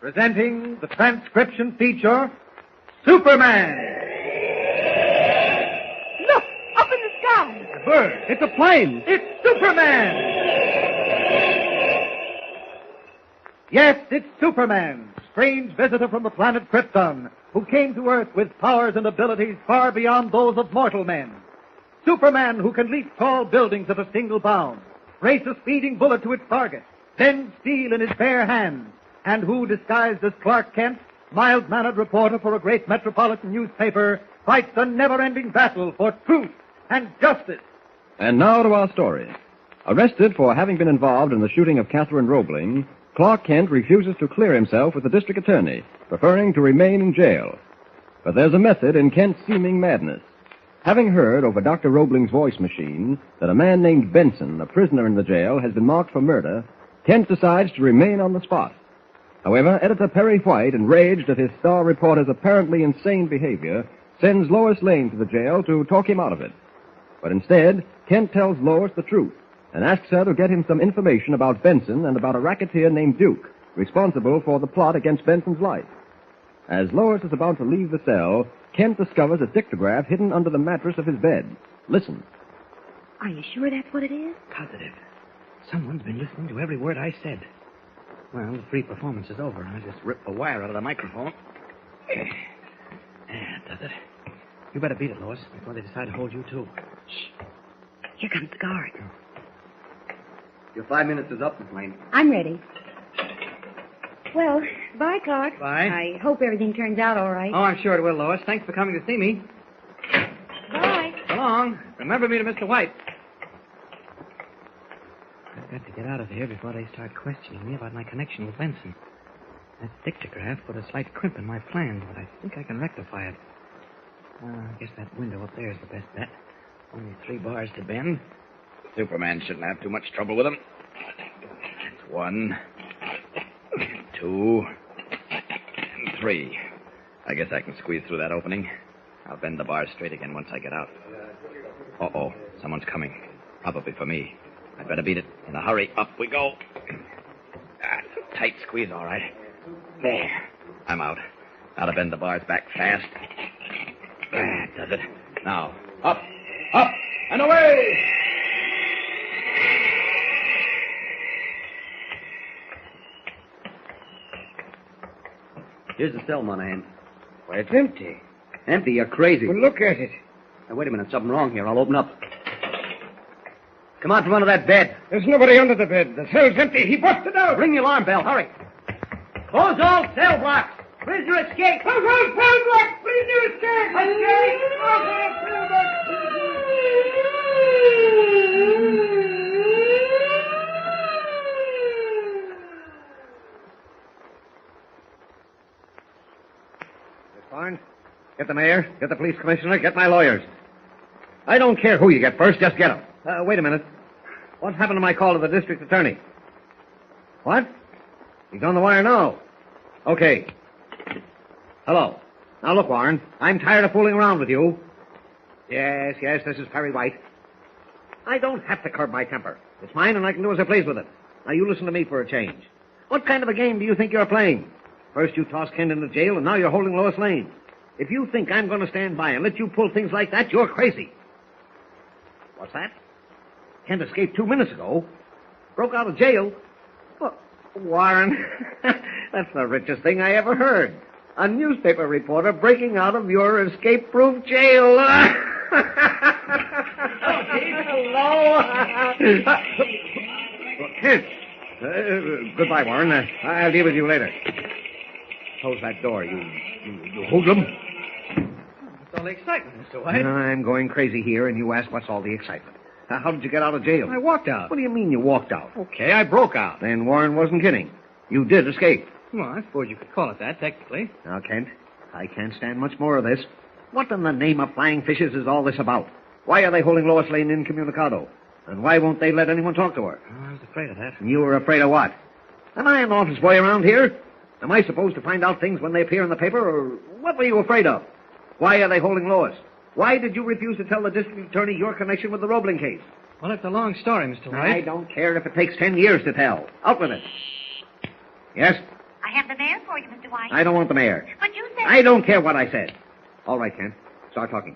Presenting the transcription feature, Superman. Look, up in the sky. A bird. It's a plane. It's Superman. Yes, it's Superman, strange visitor from the planet Krypton, who came to Earth with powers and abilities far beyond those of mortal men. Superman who can leap tall buildings at a single bound, race a speeding bullet to its target, bend steel in his bare hands, and who, disguised as Clark Kent, mild-mannered reporter for a great metropolitan newspaper, fights a never-ending battle for truth and justice. And now to our story. Arrested for having been involved in the shooting of Catherine Roebling, Clark Kent refuses to clear himself with the district attorney, preferring to remain in jail. But there's a method in Kent's seeming madness. Having heard over Dr. Roebling's voice machine that a man named Benson, a prisoner in the jail, has been marked for murder, Kent decides to remain on the spot. However, Editor Perry White, enraged at his star reporter's apparently insane behavior, sends Lois Lane to the jail to talk him out of it. But instead, Kent tells Lois the truth and asks her to get him some information about Benson and about a racketeer named Duke, responsible for the plot against Benson's life. As Lois is about to leave the cell, Kent discovers a dictograph hidden under the mattress of his bed. Listen. Are you sure that's what it is? Positive. Someone's been listening to every word I said. Well, the free performance is over. I just ripped the wire out of the microphone. There, that does it. You better beat it, Lois, before they decide to hold you, too. Shh. Here comes the guard. Your 5 minutes is up, Miss Lane. I'm ready. Well, bye, Clark. Bye. I hope everything turns out all right. Oh, I'm sure it will, Lois. Thanks for coming to see me. Bye. So long. Remember me to Mr. White. I've got to get out of here before they start questioning me about my connection with Benson. That dictograph put a slight crimp in my plans, but I think I can rectify it. I guess that window up there is the best bet. Only 3 bars to bend. Superman shouldn't have too much trouble with them. That's 1, 2, and 3. I guess I can squeeze through that opening. I'll bend the bars straight again once I get out. Uh-oh, someone's coming. Probably for me. I'd better beat it. In a hurry, up we go. It's a tight squeeze, all right. There. I'm out. Now to bend the bars back fast. That does it. Now, up, and away! Here's the cell, Monahan. Why, it's empty. Empty? You're crazy. Well, look at it. Now, wait a minute. Something wrong here. I'll open up. Come out from under that bed. There's nobody under the bed. The cell's empty. He busted out. Ring the alarm bell. Hurry. Close all cell blocks. Prisoner escape. Close all cell blocks. Prisoner escape. Escape. Close all cell blocks. Barnes, get the mayor, get the police commissioner, get my lawyers. I don't care who you get first, just get them. Wait a minute. What's happened to my call to the district attorney? What? He's on the wire now. Okay. Hello. Now look, Warren, I'm tired of fooling around with you. Yes, this is Perry White. I don't have to curb my temper. It's mine and I can do as I please with it. Now you listen to me for a change. What kind of a game do you think you're playing? First you toss Kent into jail, and now you're holding Lois Lane. If you think I'm going to stand by and let you pull things like that, you're crazy. What's that? Kent escaped 2 minutes ago. Broke out of jail. Well, Warren, that's the richest thing I ever heard. A newspaper reporter breaking out of your escape-proof jail. Hello. Kent. Goodbye, Warren. I'll deal with you later. Close that door, you hoodlum. What's all the excitement, Mr. White? I'm going crazy here, and you ask what's all the excitement. How did you get out of jail? I walked out. What do you mean you walked out? Okay, I broke out. Then Warren wasn't kidding. You did escape. Well, I suppose you could call it that, technically. Now, Kent, I can't stand much more of this. What in the name of flying fishes is all this about? Why are they holding Lois Lane incommunicado? And why won't they let anyone talk to her? Oh, I was afraid of that. And you were afraid of what? Am I an office boy around here? Am I supposed to find out things when they appear in the paper, or what were you afraid of? Why are they holding Lois? Why did you refuse to tell the district attorney your connection with the Roebling case? Well, it's a long story, Mr. White. I don't care if it takes 10 years to tell. Out with it. Yes? I have the mayor for you, Mr. White. I don't want the mayor. But you said... I don't care what I said. All right, Kent. Start talking.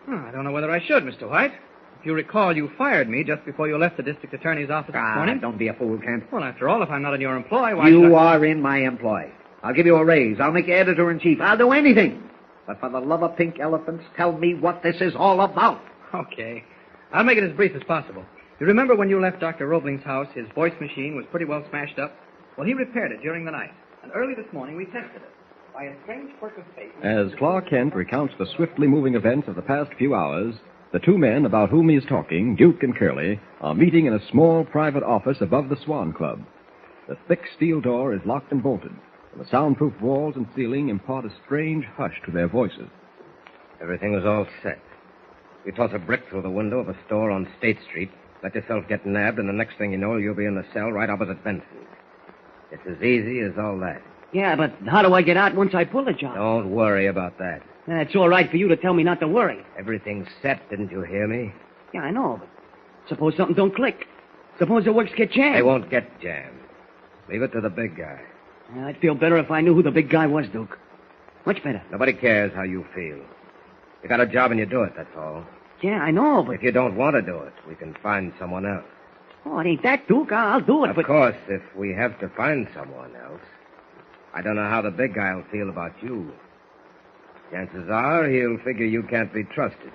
I don't know whether I should, Mr. White. If you recall, you fired me just before you left the district attorney's office this morning. Don't be a fool, Kent. Well, after all, if I'm not in your employ, why should You I... are in my employ. I'll give you a raise. I'll make you editor-in-chief. I'll do anything. But for the love of pink elephants, tell me what this is all about. Okay. I'll make it as brief as possible. You remember when you left Dr. Roebling's house, his voice machine was pretty well smashed up? Well, he repaired it during the night. And early this morning, we tested it. By a strange quirk of fate... As Clark Kent recounts the swiftly moving events of the past few hours, the two men about whom he is talking, Duke and Curly, are meeting in a small private office above the Swan Club. The thick steel door is locked and bolted, and the soundproof walls and ceiling impart a strange hush to their voices. Everything was all set. You toss a brick through the window of a store on State Street, let yourself get nabbed, and the next thing you know, you'll be in the cell right opposite Benson. It's as easy as all that. Yeah, but how do I get out once I pull the job? Don't worry about that. It's all right for you to tell me not to worry. Everything's set, didn't you hear me? Yeah, I know, but suppose something don't click. Suppose the works get jammed. They won't get jammed. Leave it to the big guy. I'd feel better if I knew who the big guy was, Duke. Much better. Nobody cares how you feel. You got a job and you do it, that's all. Yeah, I know, but... If you don't want to do it, we can find someone else. Oh, it ain't that, Duke. I'll do it, Of but... course, if we have to find someone else, I don't know how the big guy will feel about you. Chances are he'll figure you can't be trusted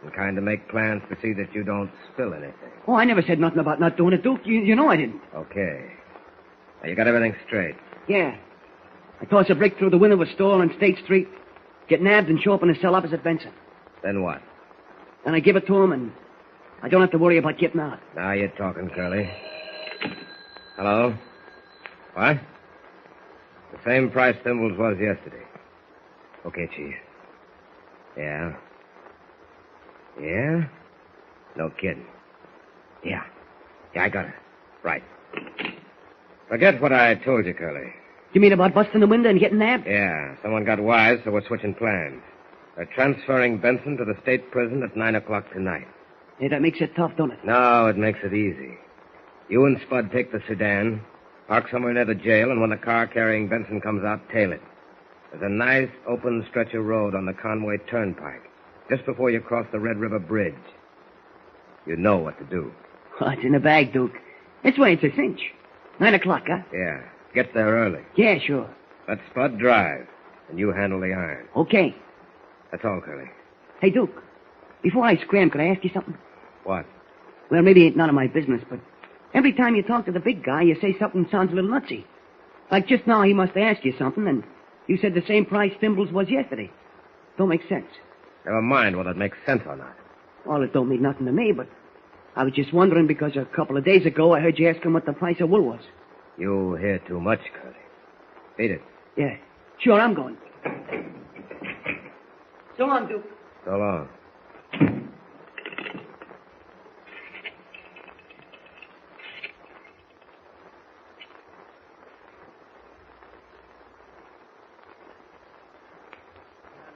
and kind of make plans to see that you don't spill anything. Oh, I never said nothing about not doing it, Duke. You know I didn't. Okay. Now, you got everything straight. Yeah. I toss a brick through the window of a store on State Street, get nabbed and show up in a cell opposite Benson. Then what? Then I give it to him, and I don't have to worry about getting out. Now you're talking, Curly. Hello? What? The same price thimbles was yesterday. Okay, Chief. Yeah? Yeah? No kidding. Yeah. Yeah, I got it. Right. Forget what I told you, Curly. You mean about busting the window and getting nabbed? Yeah, someone got wise, so we're switching plans. They're transferring Benson to the state prison at 9 o'clock tonight. Hey, that makes it tough, don't it? No, it makes it easy. You and Spud take the sedan, park somewhere near the jail, and when the car carrying Benson comes out, tail it. There's a nice open stretch of road on the Conway Turnpike, just before you cross the Red River Bridge. You know what to do. Oh, it's in the bag, Duke. This way, it's a cinch. 9 o'clock, huh? Yeah, get there early. Yeah, sure. Let Spud drive, and you handle the iron. Okay. That's all, Curly. Hey, Duke, before I scram, could I ask you something? What? Well, maybe it ain't none of my business, but every time you talk to the big guy, you say something sounds a little nutsy. Like just now, he must have asked you something, and you said the same price thimbles was yesterday. Don't make sense. Never mind whether it makes sense or not. Well, it don't mean nothing to me, but I was just wondering because a couple of days ago I heard you ask him what the price of wool was. You hear too much, Curly. Beat it. Yeah. Sure, I'm going. So long, Duke. So long.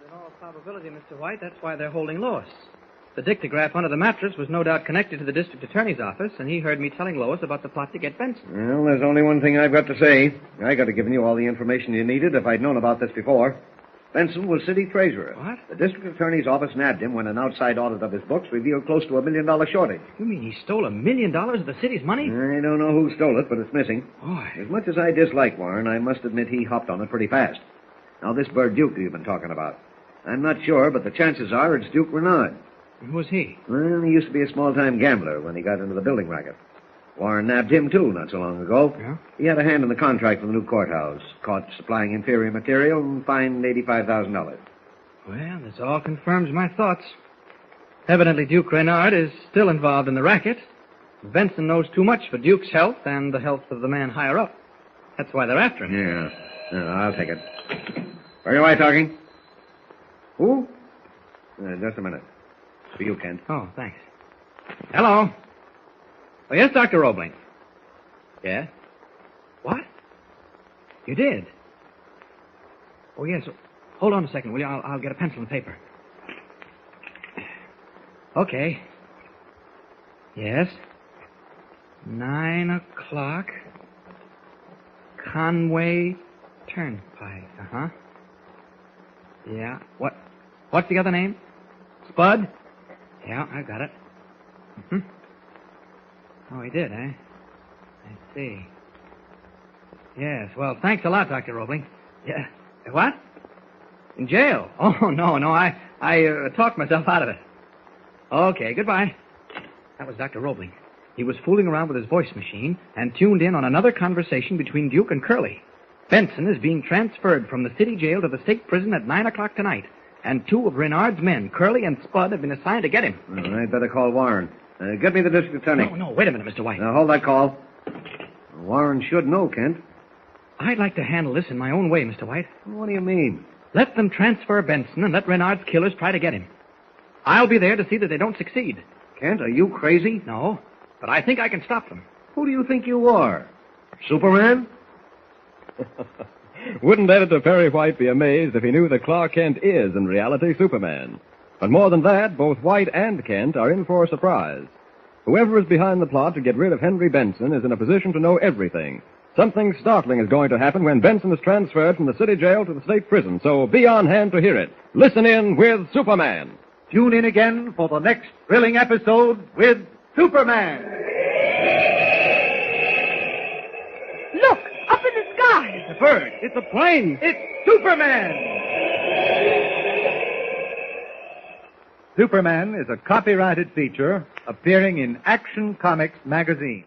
In all probability, Mr. White, that's why they're holding Lois. The dictograph under the mattress was no doubt connected to the district attorney's office, and he heard me telling Lois about the plot to get Benson. Well, there's only one thing I've got to say. I could have given you all the information you needed if I'd known about this before. Benson was city treasurer. What? The district attorney's office nabbed him when an outside audit of his books revealed close to $1 million shortage. You mean he stole $1 million of the city's money? I don't know who stole it, but it's missing. Boy. As much as I dislike Warren, I must admit he hopped on it pretty fast. Now, this Bird Duke you've been talking about. I'm not sure, but the chances are it's Duke Renaud. Who's he? Well, he used to be a small-time gambler when he got into the building racket. Warren nabbed him, too, not so long ago. Yeah? He had a hand in the contract for the new courthouse, caught supplying inferior material, and fined $85,000. Well, this all confirms my thoughts. Evidently, Duke Reynard is still involved in the racket. Benson knows too much for Duke's health and the health of the man higher up. That's why they're after him. Yeah, I'll take it. Where am I talking? Who? Just a minute. For you, Kent. Oh, thanks. Hello. Oh, yes, Dr. Roebling. Yes? What? You did? Oh, yes. Hold on a second, will you? I'll get a pencil and paper. Okay. Yes. 9 o'clock. Conway Turnpike. Uh-huh. Yeah. What's the other name? Spud? Yeah, I got it. Mm-hmm. Oh, he did, eh? I see. Yes, well, thanks a lot, Dr. Roebling. Yeah. What? In jail? Oh, no. I talked myself out of it. Okay, goodbye. That was Dr. Roebling. He was fooling around with his voice machine and tuned in on another conversation between Duke and Curly. Benson is being transferred from the city jail to the state prison at 9 o'clock tonight. And 2 of Renard's men, Curly and Spud, have been assigned to get him. Well, I'd better call Warren. Get me the district attorney. No, wait a minute, Mr. White. Now, hold that call. Warren should know, Kent. I'd like to handle this in my own way, Mr. White. What do you mean? Let them transfer Benson and let Renard's killers try to get him. I'll be there to see that they don't succeed. Kent, are you crazy? No, but I think I can stop them. Who do you think you are? Superman? Wouldn't Editor Perry White be amazed if he knew that Clark Kent is, in reality, Superman? But more than that, both White and Kent are in for a surprise. Whoever is behind the plot to get rid of Henry Benson is in a position to know everything. Something startling is going to happen when Benson is transferred from the city jail to the state prison, so be on hand to hear it. Listen in with Superman. Tune in again for the next thrilling episode with Superman. Look, up in the sky. It's a bird. It's a plane. It's Superman. Superman is a copyrighted feature appearing in Action Comics magazine.